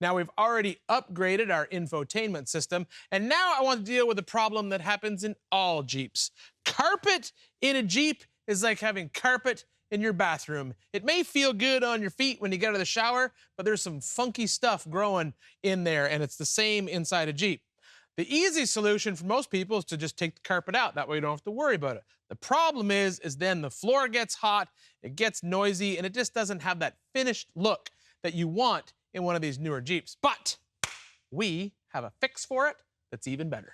Now, we've already upgraded our infotainment system, and now I want to deal with a problem that happens in all Jeeps. Carpet in a Jeep is like having carpet in your bathroom. It may feel good on your feet when you get out of the shower, but there's some funky stuff growing in there, and it's the same inside a Jeep. The easy solution for most people is to just take the carpet out. That way you don't have to worry about it. The problem is then the floor gets hot, it gets noisy, and it just doesn't have that finished look that you want in one of these newer Jeeps. But we have a fix for it that's even better.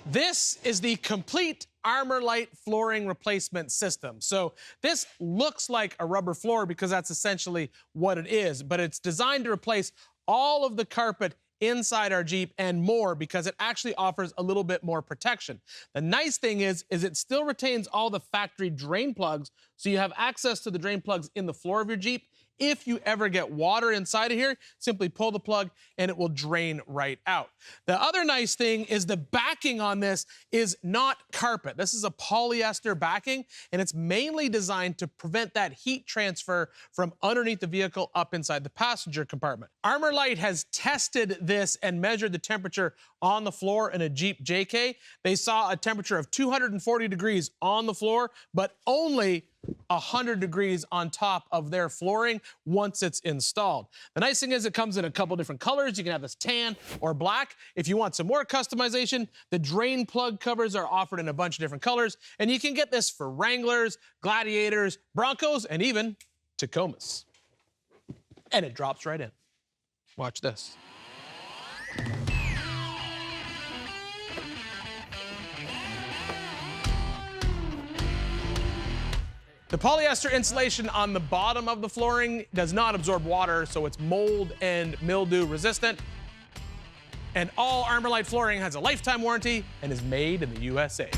This is the complete Armorlite flooring replacement system. So this looks like a rubber floor because that's essentially what it is, but it's designed to replace all of the carpet inside our Jeep and more because it actually offers a little bit more protection. The nice thing is it still retains all the factory drain plugs, so you have access to the drain plugs in the floor of your Jeep. If you ever get water inside of here, simply pull the plug and it will drain right out. The other nice thing is the backing on this is not carpet. This is a polyester backing, and it's mainly designed to prevent that heat transfer from underneath the vehicle up inside the passenger compartment. Armorlite has tested this and measured the temperature on the floor in a Jeep JK. They saw a temperature of 240 degrees on the floor, but only 100 degrees on top of their flooring once it's installed. The nice thing is it comes in a couple different colors. You can have this tan or black. If you want some more customization, the drain plug covers are offered in a bunch of different colors, and you can get this for Wranglers, Gladiators, Broncos, and even Tacomas. And it drops right in. Watch this. The polyester insulation on the bottom of the flooring does not absorb water, so it's mold and mildew resistant. And all Armorlite flooring has a lifetime warranty and is made in the USA.